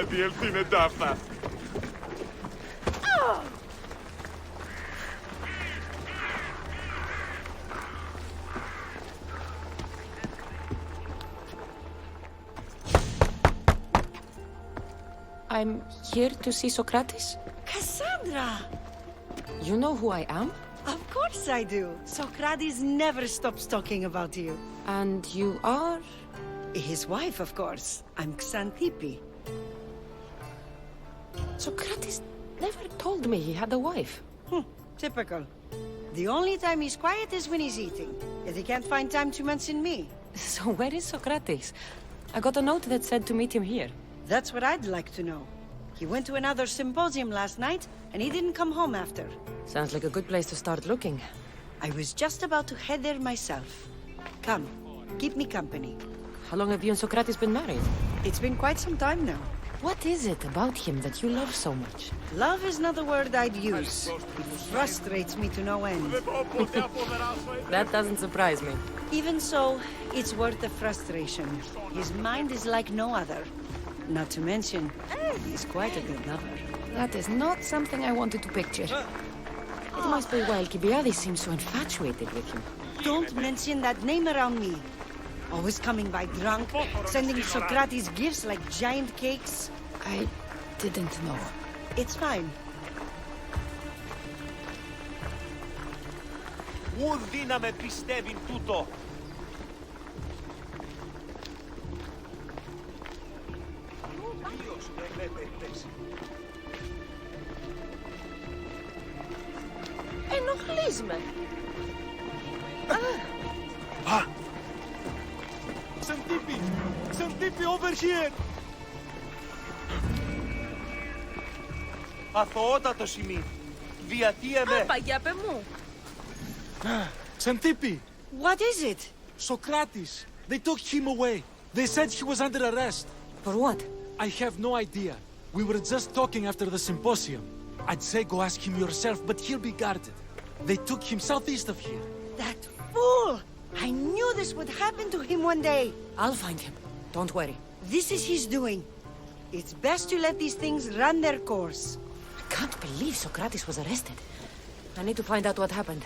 διελθεί είναι ταύτα. I'm here to see Sokrates. Cassandra! You know who I am? Of course I do. Sokrates never stops talking about you. And you are? His wife, of course. I'm Xanthippe. Sokrates never told me he had a wife. Typical. The only time he's quiet is when he's eating. Yet he can't find time to mention me. So where is Sokrates? I got a note that said to meet him here. That's what I'd like to know. He went to another symposium last night, and he didn't come home after. Sounds like a good place to start looking. I was just about to head there myself. Come, keep me company. How long have you and Sokrates been married? It's been quite some time now. What is it about him that you love so much? Love is not the word I'd use. It frustrates me to no end. That doesn't surprise me. Even so, it's worth the frustration. His mind is like no other. Not to mention, he's quite a good lover. That is not something I wanted to picture. It must be why Alcibiades seems so infatuated with him. Don't mention that name around me. Always coming by drunk, sending Sokrates gifts like giant cakes. I didn't know. It's fine. Ουρ δύναμε πιστεύειν τούτο. Ενοχλείς με. Xanthippe! Xanthippe, over here! Αθωότατο σημείο. Διατί εμέ. Παγιάπε μου. Xanthippe! What is it? Sokrates! They took him away. They said he was under arrest. For what? I have no idea. We were just talking after the symposium. I'd say go ask him yourself, but he'll be guarded. They took him southeast of here. That fool! I knew this would happen to him one day. I'll find him. Don't worry. This is his doing. It's best to let these things run their course. I can't believe Sokrates was arrested. I need to find out what happened.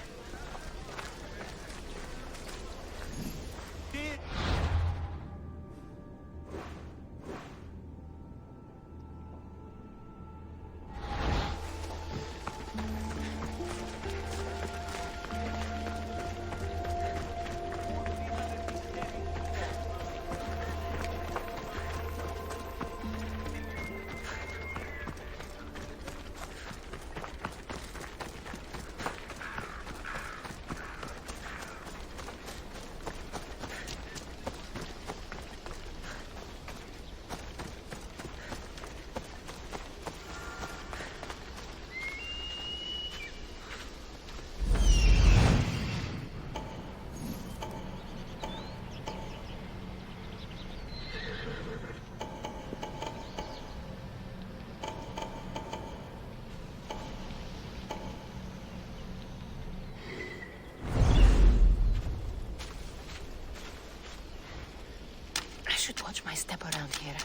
I should watch my step around here.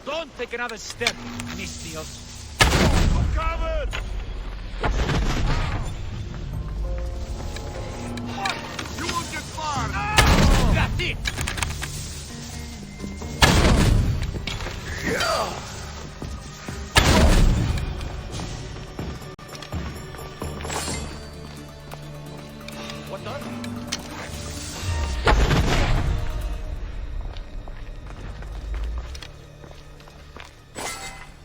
Don't take another step, Nistios. Covered! You won't get far! That's it! What done?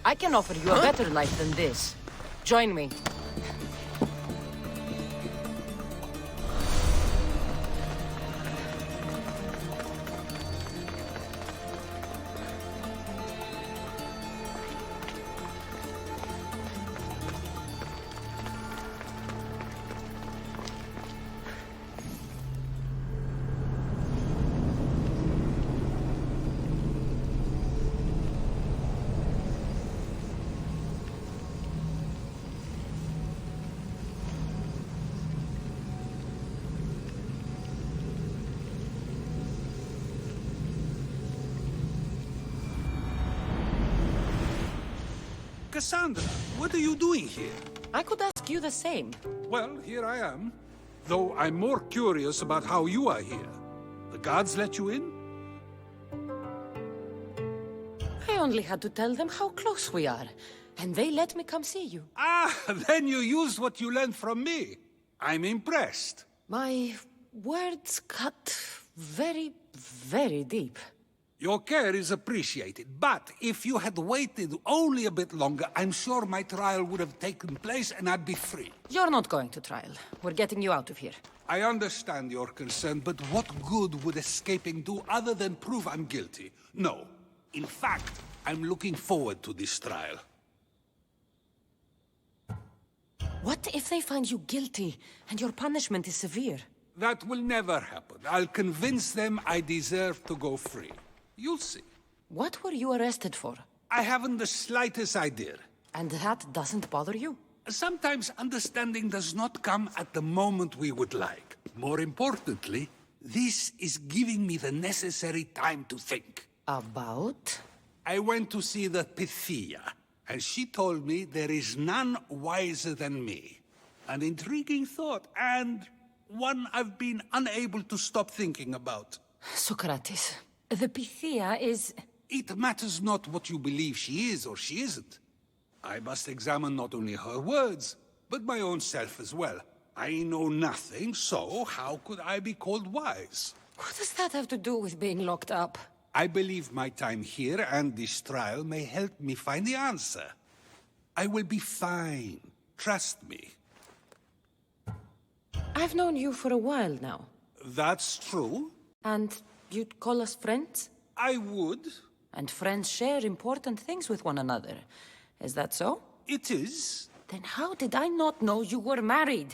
I can offer you a better life than this. Join me. Cassandra, what are you doing here? I could ask you the same. Well, here I am. Though I'm more curious about how you are here. The guards let you in? I only had to tell them how close we are, and they let me come see you. Ah, then you used what you learned from me. I'm impressed. My words cut very, very deep. Your care is appreciated, but if you had waited only a bit longer, I'm sure my trial would have taken place and I'd be free. You're not going to trial. We're getting you out of here. I understand your concern, but what good would escaping do other than prove I'm guilty? No. In fact, I'm looking forward to this trial. What if they find you guilty and your punishment is severe? That will never happen. I'll convince them I deserve to go free. You'll see. What were you arrested for? I haven't the slightest idea. And that doesn't bother you? Sometimes understanding does not come at the moment we would like. More importantly, this is giving me the necessary time to think. About? I went to see the Pythia, and she told me there is none wiser than me. An intriguing thought, and one I've been unable to stop thinking about. Sokrates, the Pythia is... It matters not what you believe she is or she isn't. I must examine not only her words, but my own self as well. I know nothing, so how could I be called wise? What does that have to do with being locked up? I believe my time here and this trial may help me find the answer. I will be fine. Trust me. I've known you for a while now. That's true. And you'd call us friends? I would. And friends share important things with one another. Is that so? It is. Then how did I not know you were married?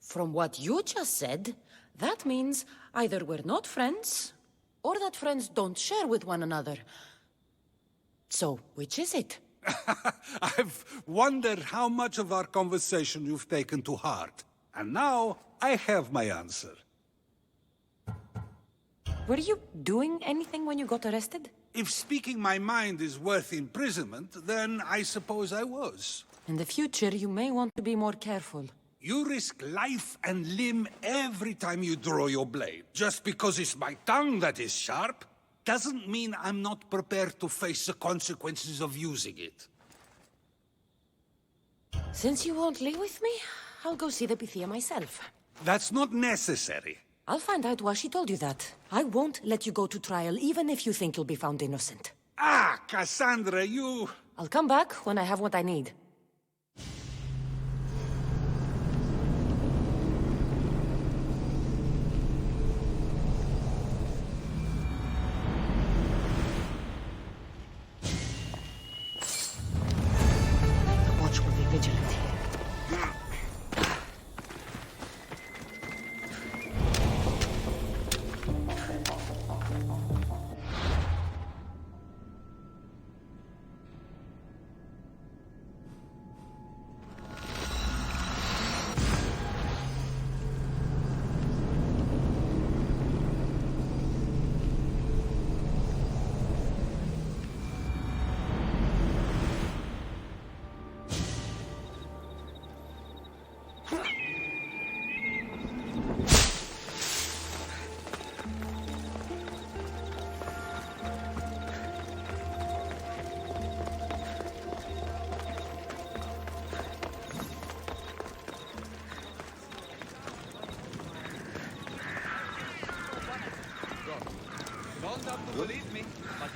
From what you just said, that means either we're not friends, or that friends don't share with one another. So, which is it? I've wondered how much of our conversation you've taken to heart. And now, I have my answer. Were you doing anything when you got arrested? If speaking my mind is worth imprisonment, then I suppose I was. In the future, you may want to be more careful. You risk life and limb every time you draw your blade. Just because it's my tongue that is sharp, doesn't mean I'm not prepared to face the consequences of using it. Since you won't leave with me, I'll go see the Pythia myself. That's not necessary. I'll find out why she told you that. I won't let you go to trial, even if you think you'll be found innocent. Ah, Cassandra, you... I'll come back when I have what I need. The watch will be vigilant here.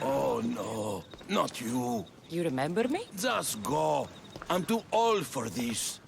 Oh no, not you. You remember me? Just go. I'm too old for this.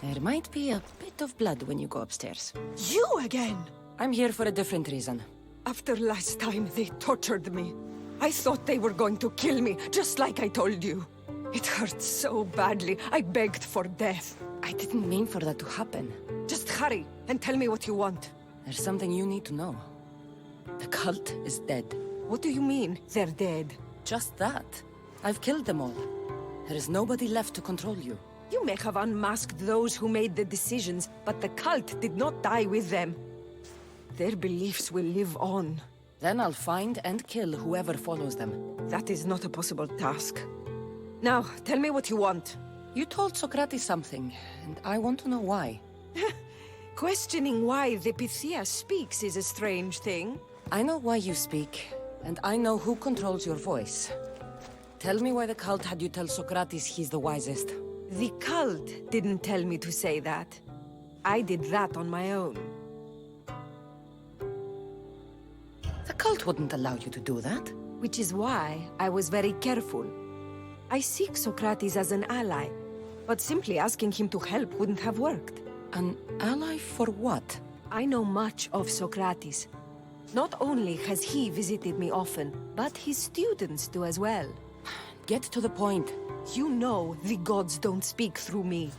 There might be a bit of blood when you go upstairs. You again! I'm here for a different reason. After last time, they tortured me. I thought they were going to kill me, just like I told you. It hurt so badly, I begged for death. I didn't mean for that to happen. Just hurry, and tell me what you want. There's something you need to know. The cult is dead. What do you mean, they're dead? Just that. I've killed them all. There is nobody left to control you. You may have unmasked those who made the decisions, but the cult did not die with them. Their beliefs will live on. Then I'll find and kill whoever follows them. That is not a possible task. Now, tell me what you want. You told Sokrates something, and I want to know why. Questioning why the Pythia speaks is a strange thing. I know why you speak, and I know who controls your voice. Tell me why the cult had you tell Sokrates he's the wisest. The cult didn't tell me to say that. I did that on my own. The cult wouldn't allow you to do that. Which is why I was very careful. I seek Sokrates as an ally, but simply asking him to help wouldn't have worked. An ally for what? I know much of Sokrates. Not only has he visited me often, but his students do as well. Get to the point. You know the gods don't speak through me.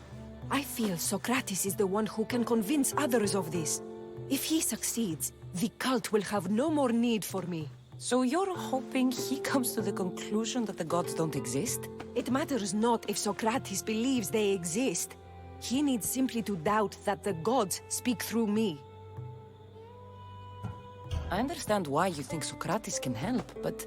I feel Sokrates is the one who can convince others of this. If he succeeds, the cult will have no more need for me. So you're hoping he comes to the conclusion that the gods don't exist? It matters not if Sokrates believes they exist. He needs simply to doubt that the gods speak through me. I understand why you think Sokrates can help, but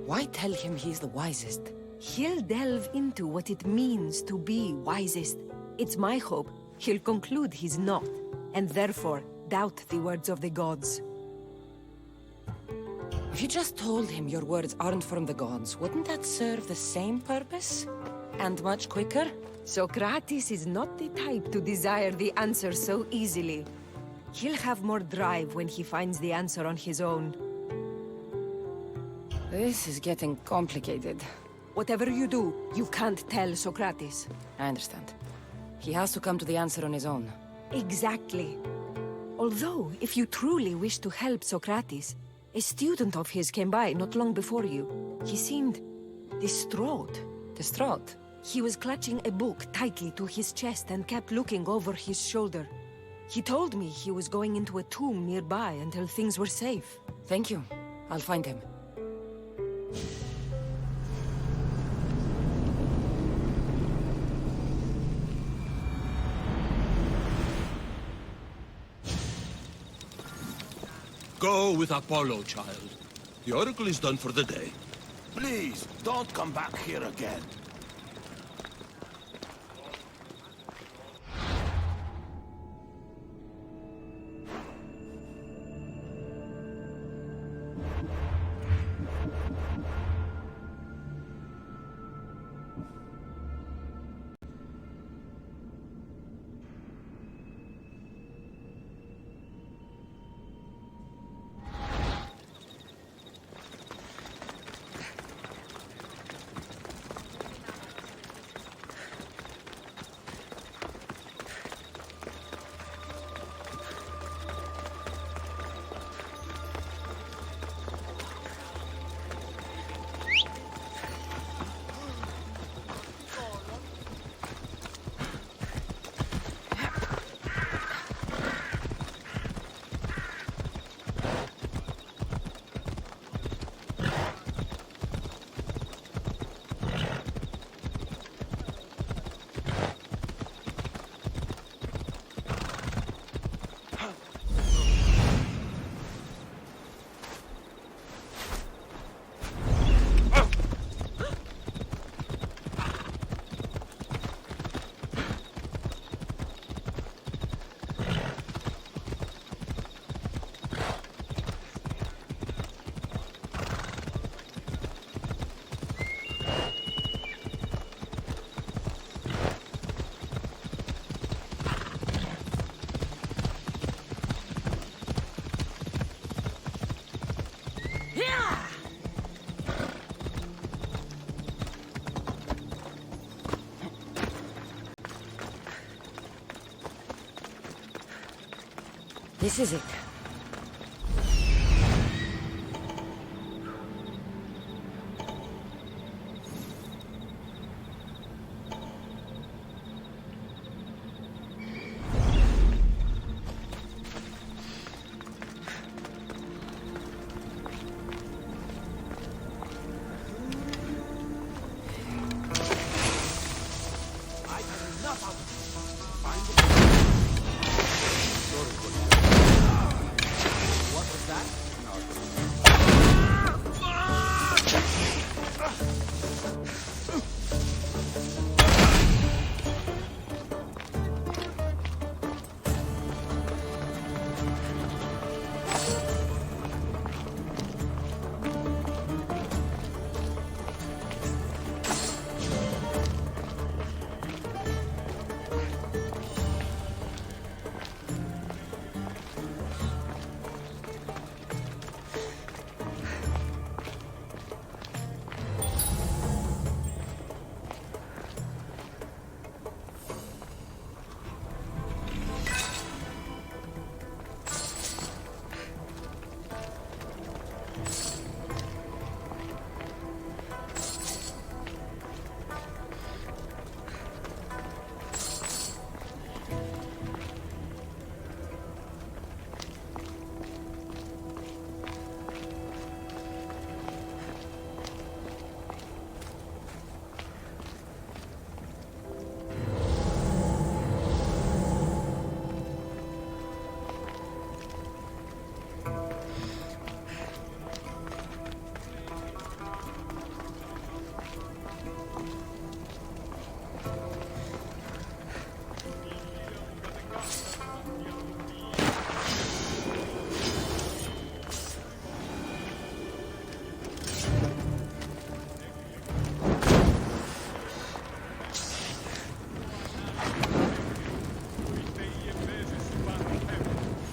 why tell him he's the wisest? He'll delve into what it means to be wisest. It's my hope he'll conclude he's not, and therefore doubt the words of the gods. If you just told him your words aren't from the gods, wouldn't that serve the same purpose? And much quicker? Sokrates is not the type to desire the answer so easily. He'll have more drive when he finds the answer on his own. This is getting complicated. Whatever you do, you can't tell Sokrates. I understand. He has to come to the answer on his own. Exactly. Although, if you truly wish to help Sokrates, a student of his came by not long before you. He seemed distraught. Distraught? He was clutching a book tightly to his chest and kept looking over his shoulder. He told me he was going into a tomb nearby until things were safe. Thank you. I'll find him. Go with Apollo, child. The Oracle is done for the day. Please, don't come back here again. This is it.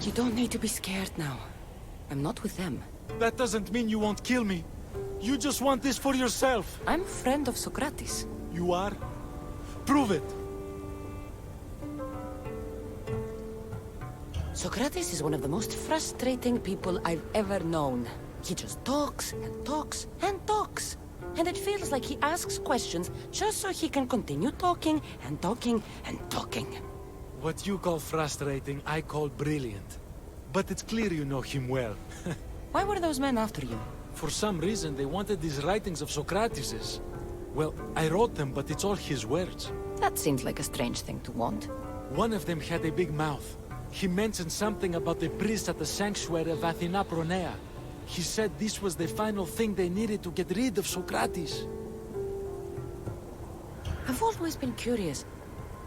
You don't need to be scared now. I'm not with them. That doesn't mean you won't kill me. You just want this for yourself. I'm a friend of Sokrates. You are? Prove it. Sokrates is one of the most frustrating people I've ever known. He just talks and talks and talks. And it feels like he asks questions just so he can continue talking and talking and talking. What you call frustrating, I call brilliant. But it's clear you know him well. Why were those men after you? For some reason, they wanted these writings of Sokratese's. Well, I wrote them, but it's all his words. That seems like a strange thing to want. One of them had a big mouth. He mentioned something about the priest at the sanctuary of Athena Pronea. He said this was the final thing they needed to get rid of Sokrates. I've always been curious.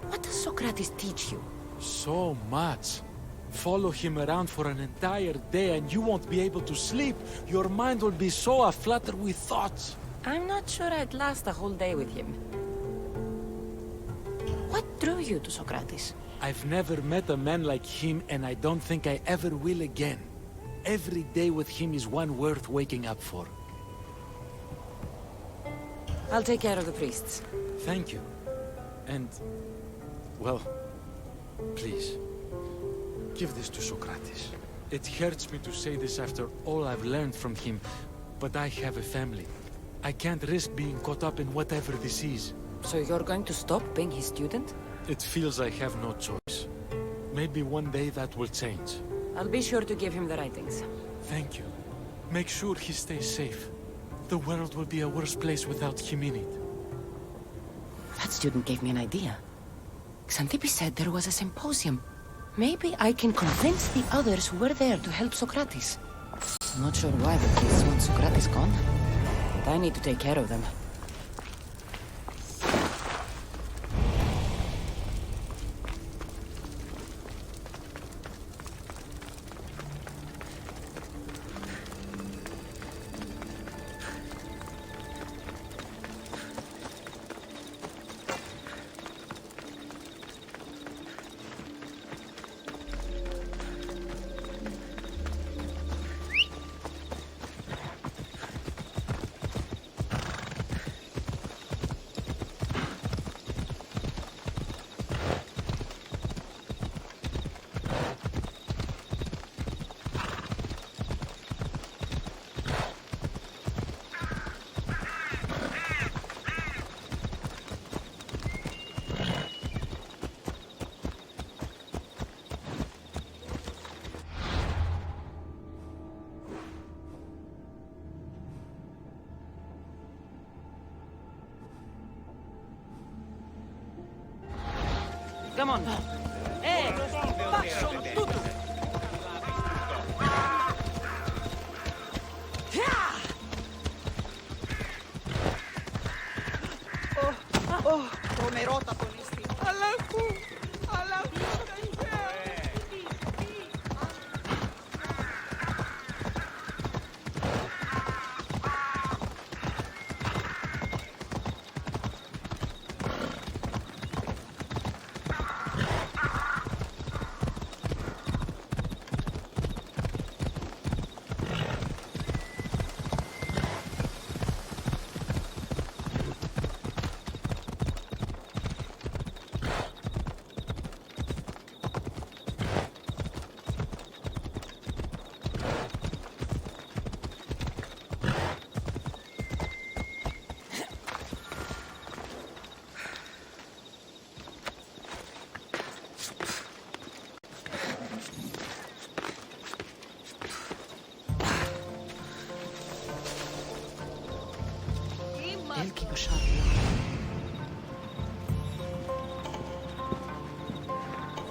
What does Sokrates teach you? So much. Follow him around for an entire day and you won't be able to sleep. Your mind will be so aflutter with thoughts. I'm not sure I'd last a whole day with him. What drew you to Sokrates? I've never met a man like him and I don't think I ever will again. Every day with him is one worth waking up for. I'll take care of the priests. Thank you. And, well, please, give this to Sokrates. It hurts me to say this after all I've learned from him, but I have a family. I can't risk being caught up in whatever this is. So you're going to stop being his student? It feels I have no choice. Maybe one day that will change. I'll be sure to give him the writings. Thank you. Make sure he stays safe. The world will be a worse place without him in it. That student gave me an idea. Xanthippe said there was a symposium. Maybe I can convince the others who were there to help Sokrates. I'm not sure why the priests want Sokrates gone, but I need to take care of them. Come on. Hey, passo tutto. Oh, come rota polisti. They'll keep a sharp eye.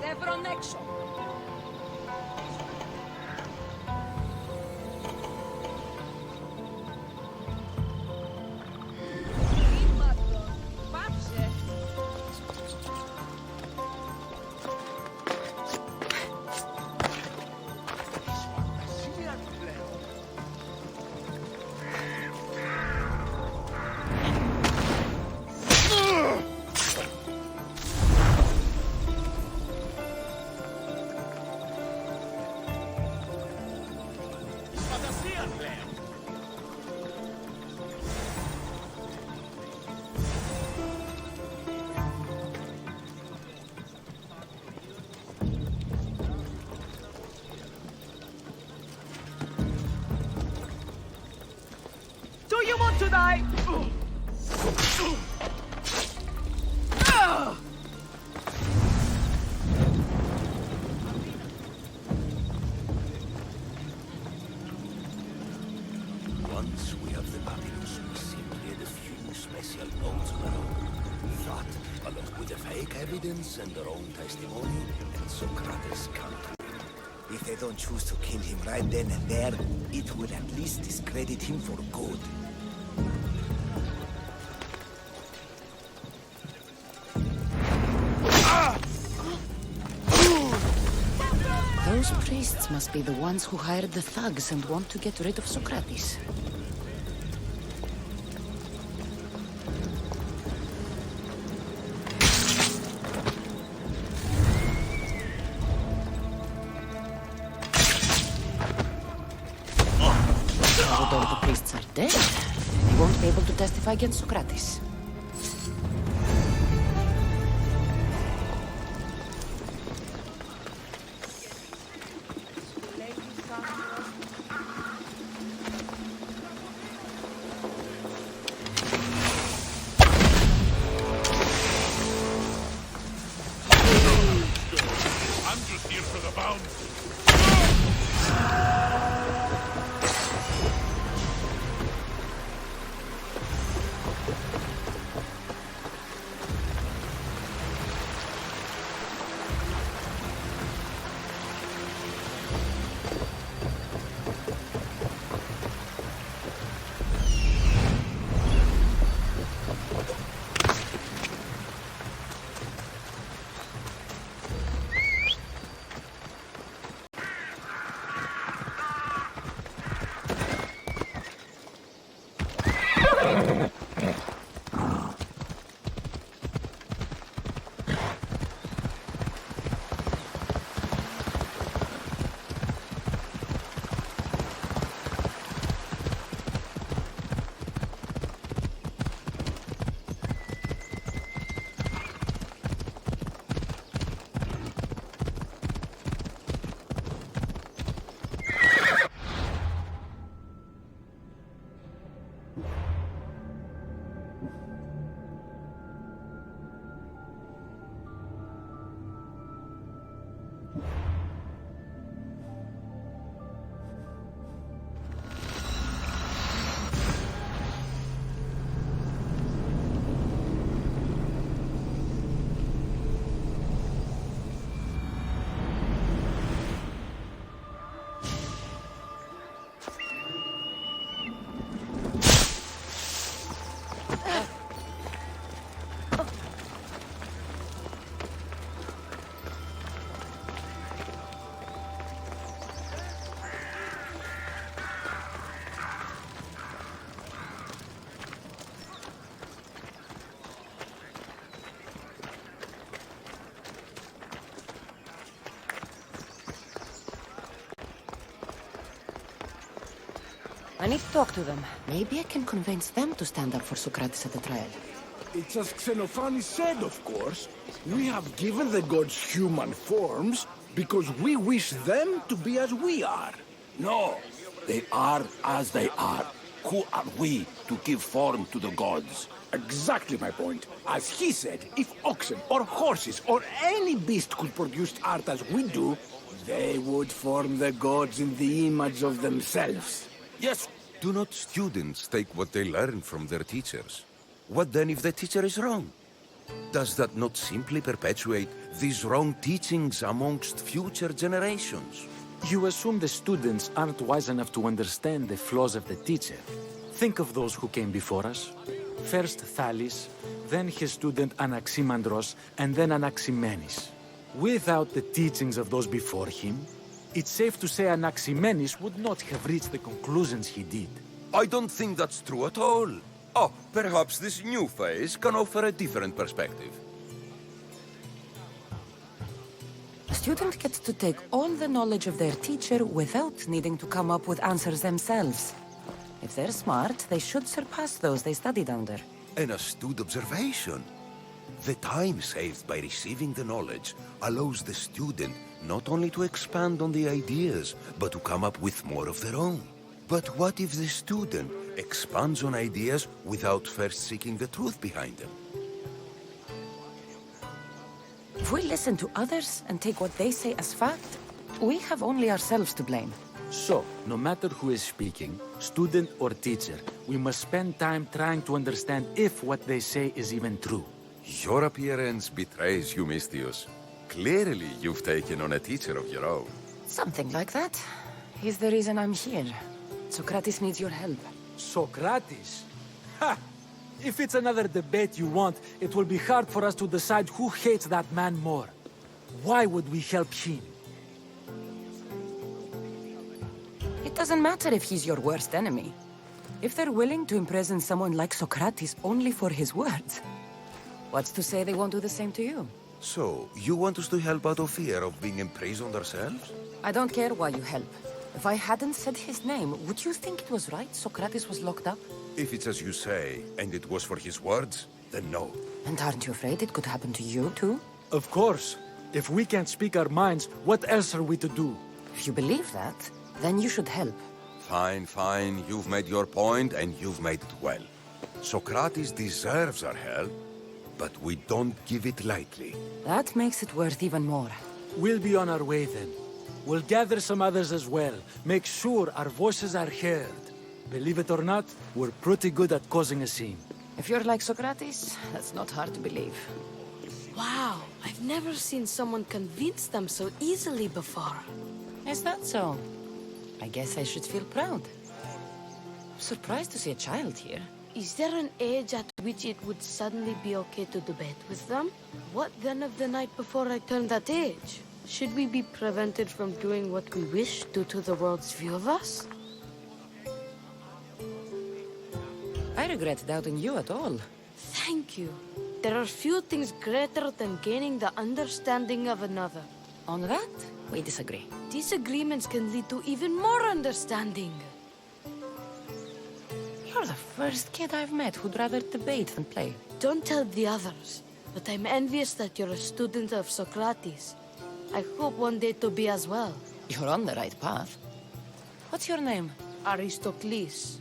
Sevron έξω. Do you want to die? Once we have the papyrus, we simply add a few special notes of our own. That, along with the fake evidence and their own testimony, and Sokrates can't win. If they don't choose to kill him right then and there, it will at least discredit him for good. Those priests must be the ones who hired the thugs and want to get rid of Sokrates. Now that all the priests are dead, they won't be able to testify against Sokrates. I'm just here for the bounty. I need to talk to them. Maybe I can convince them to stand up for Sokrates at the trial. It's as Xenophanes said, of course. We have given the gods human forms because we wish them to be as we are. No, they are as they are. Who are we to give form to the gods? Exactly my point. As he said, if oxen or horses or any beast could produce art as we do, they would form the gods in the image of themselves. Yes. Do not students take what they learn from their teachers? What then if the teacher is wrong? Does that not simply perpetuate these wrong teachings amongst future generations? You assume the students aren't wise enough to understand the flaws of the teacher. Think of those who came before us. First Thales, then his student Anaximandros, and then Anaximenes. Without the teachings of those before him, it's safe to say Anaximenes would not have reached the conclusions he did. I don't think that's true at all. Oh, perhaps this new phase can offer a different perspective. A student gets to take all the knowledge of their teacher without needing to come up with answers themselves. If they're smart, they should surpass those they studied under. An astute observation. The time saved by receiving the knowledge allows the student not only to expand on the ideas, but to come up with more of their own. But what if the student expands on ideas without first seeking the truth behind them? If we listen to others and take what they say as fact, we have only ourselves to blame. So, no matter who is speaking, student or teacher, we must spend time trying to understand if what they say is even true. Your appearance betrays you, Mystius. Clearly, you've taken on a teacher of your own. Something like that. He's the reason I'm here. Sokrates needs your help. Sokrates? Ha! If it's another debate you want, it will be hard for us to decide who hates that man more. Why would we help him? It doesn't matter if he's your worst enemy. If they're willing to imprison someone like Sokrates only for his words, what's to say they won't do the same to you? So, you want us to help out of fear of being imprisoned ourselves? I don't care why you help. If I hadn't said his name, would you think it was right Sokrates was locked up? If it's as you say, and it was for his words, then no. And aren't you afraid it could happen to you, too? Of course. If we can't speak our minds, what else are we to do? If you believe that, then you should help. Fine, fine. You've made your point, and you've made it well. Sokrates deserves our help, but we don't give it lightly. That makes it worth even more. We'll be on our way then. We'll gather some others as well. Make sure our voices are heard. Believe it or not, we're pretty good at causing a scene. If you're like Sokrates, that's not hard to believe. Wow, I've never seen someone convince them so easily before. Is that so? I guess I should feel proud. I'm surprised to see a child here. Is there an age at which it would suddenly be okay to debate with them? What then of the night before I turned that age? Should we be prevented from doing what we wish due to the world's view of us? I regret doubting you at all. Thank you. There are few things greater than gaining the understanding of another. On that, we disagree. Disagreements can lead to even more understanding. You're the first kid I've met who'd rather debate than play. Don't tell the others, but I'm envious that you're a student of Sokrates. I hope one day to be as well. You're on the right path. What's your name? Aristocles.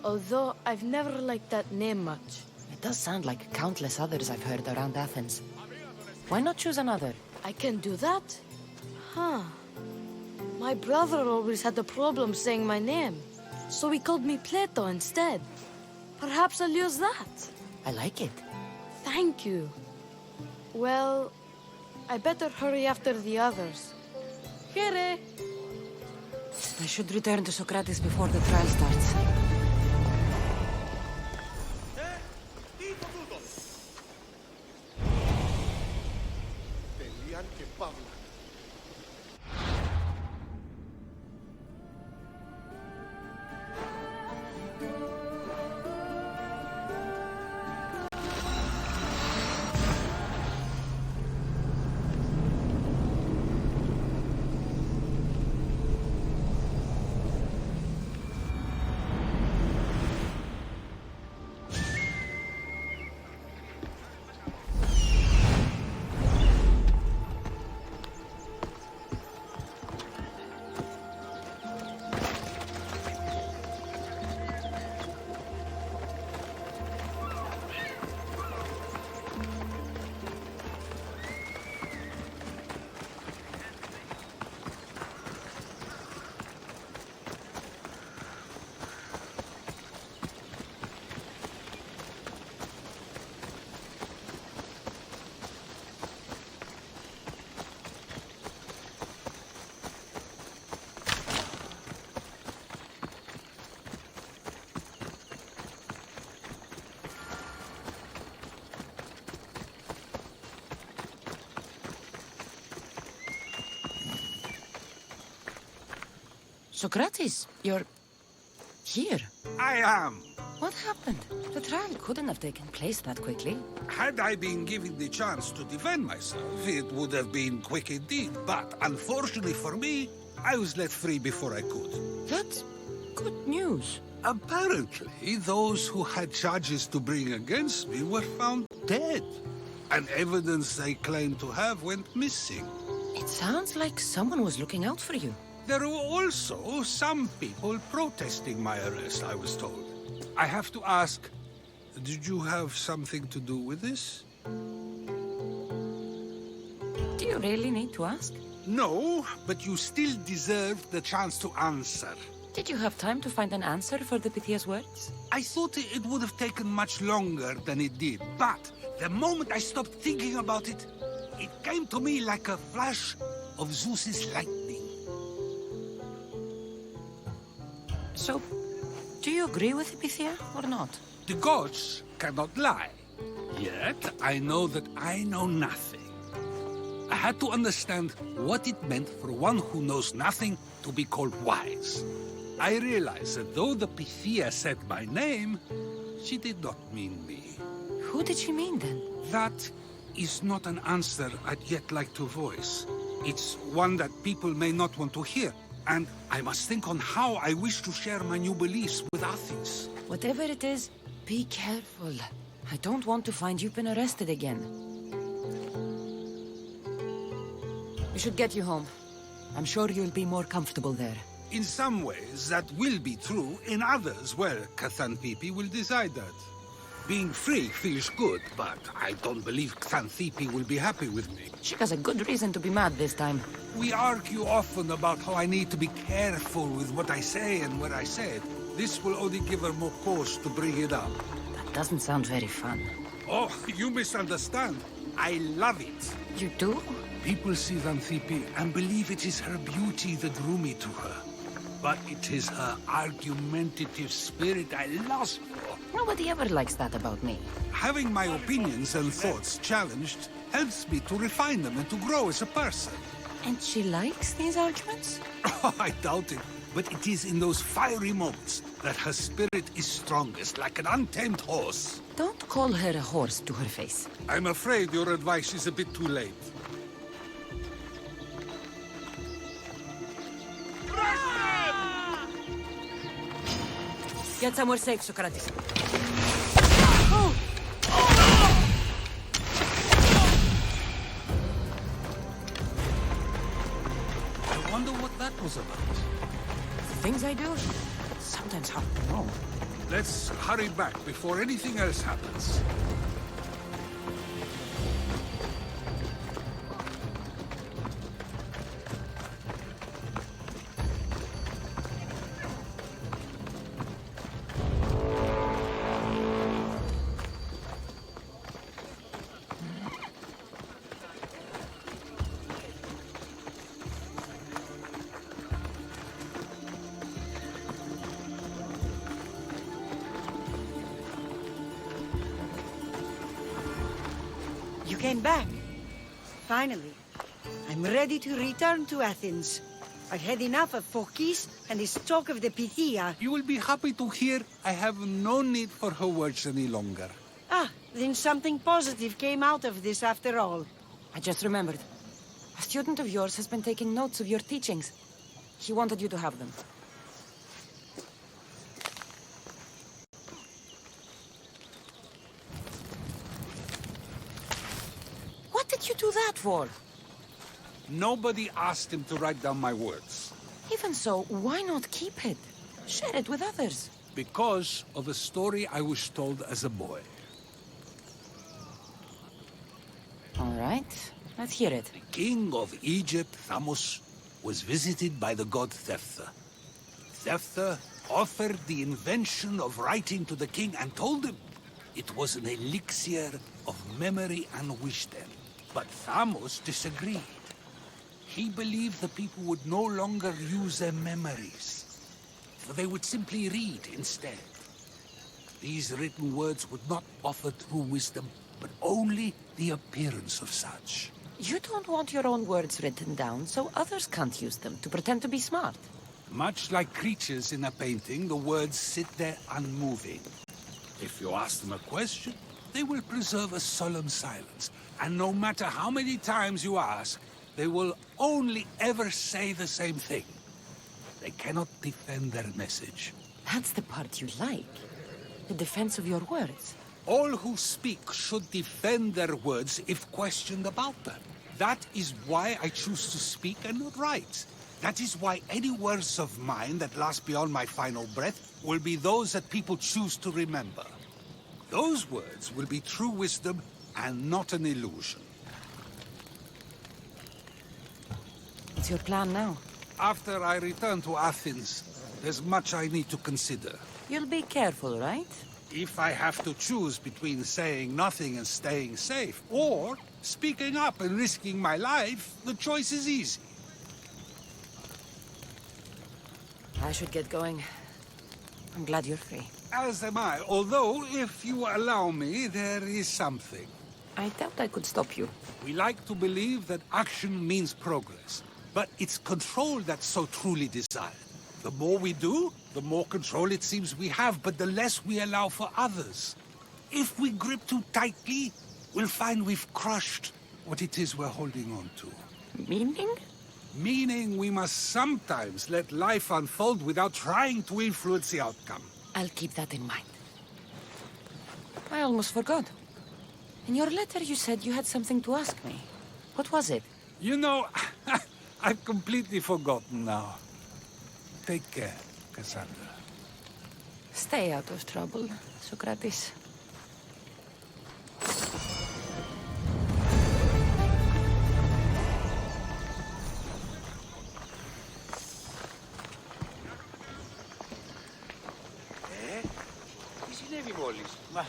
Although I've never liked that name much. It does sound like countless others I've heard around Athens. Why not choose another? I can do that? Huh. My brother always had a problem saying my name, so he called me Plato instead. Perhaps I'll use that. I like it. Thank you. Well, I better hurry after the others. Here. I should return to Sokrates before the trial starts. Sokrates, you're... here. I am. What happened? The trial couldn't have taken place that quickly. Had I been given the chance to defend myself, it would have been quick indeed. But unfortunately for me, I was let free before I could. That's good news. Apparently, those who had charges to bring against me were found dead. And evidence they claimed to have went missing. It sounds like someone was looking out for you. There were also some people protesting my arrest, I was told. I have to ask, did you have something to do with this? Do you really need to ask? No, but you still deserve the chance to answer. Did you have time to find an answer for the Pythia's words? I thought it would have taken much longer than it did, but the moment I stopped thinking about it, it came to me like a flash of Zeus's lightning. So, do you agree with Pythia or not? The gods cannot lie. Yet, I know that I know nothing. I had to understand what it meant for one who knows nothing to be called wise. I realized that though the Pythia said my name, she did not mean me. Who did she mean then? That is not an answer I'd yet like to voice. It's one that people may not want to hear. And I must think on how I wish to share my new beliefs with Athens. Whatever it is, be careful. I don't want to find you've been arrested again. We should get you home. I'm sure you'll be more comfortable there. In some ways, that will be true. In others, well, Xanthippe will decide that. Being free feels good, but I don't believe Xanthippe will be happy with me. She has a good reason to be mad this time. We argue often about how I need to be careful with what I say and what I said. This will only give her more cause to bring it up. That doesn't sound very fun. Oh, you misunderstand. I love it. You do? People see Xanthippe and believe it is her beauty that drew me to her. But it is her argumentative spirit I lust for. Nobody ever likes that about me. Having my opinions and thoughts challenged helps me to refine them and to grow as a person. And she likes these arguments? Oh, I doubt it. But it is in those fiery moments that her spirit is strongest, like an untamed horse. Don't call her a horse to her face. I'm afraid your advice is a bit too late. Get somewhere safe, Sokrates. I wonder what that was about. The things I do, sometimes hard to know. Let's hurry back before anything else happens. You came back. Finally. I'm ready to return to Athens. I've had enough of Phokis and his talk of the Pythia. You will be happy to hear I have no need for her words any longer. Ah, then something positive came out of this after all. I just remembered. A student of yours has been taking notes of your teachings. He wanted you to have them. What did you do that for? Nobody asked him to write down my words. Even so, why not keep it? Share it with others. Because of a story I was told as a boy. All right, let's hear it. The king of Egypt, Thamos, was visited by the god Thephtha. Thephtha offered the invention of writing to the king and told him it was an elixir of memory and wisdom. But Thamos disagreed. He believed the people would no longer use their memories, for they would simply read instead. These written words would not offer true wisdom, but only the appearance of such. You don't want your own words written down, so others can't use them to pretend to be smart. Much like creatures in a painting, the words sit there unmoving. If you ask them a question, they will preserve a solemn silence. And no matter how many times you ask, they will only ever say the same thing. They cannot defend their message. That's the part you like. The defense of your words. All who speak should defend their words if questioned about them. That is why I choose to speak and not write. That is why any words of mine that last beyond my final breath will be those that people choose to remember. Those words will be true wisdom and not an illusion. What's your plan now? After I return to Athens, there's much I need to consider. You'll be careful, right? If I have to choose between saying nothing and staying safe, or speaking up and risking my life, the choice is easy. I should get going. I'm glad you're free. As am I, although, if you allow me, there is something. I doubt I could stop you. We like to believe that action means progress, but it's control that's so truly desired. The more we do, the more control it seems we have, but the less we allow for others. If we grip too tightly, we'll find we've crushed what it is we're holding on to. Meaning? Meaning we must sometimes let life unfold without trying to influence the outcome. I'll keep that in mind. I almost forgot. In your letter you said you had something to ask me. What was it? You know, I've completely forgotten now. Take care, Cassandra. Stay out of trouble, Sokrates. Τι συνέβη μόλις? Μα,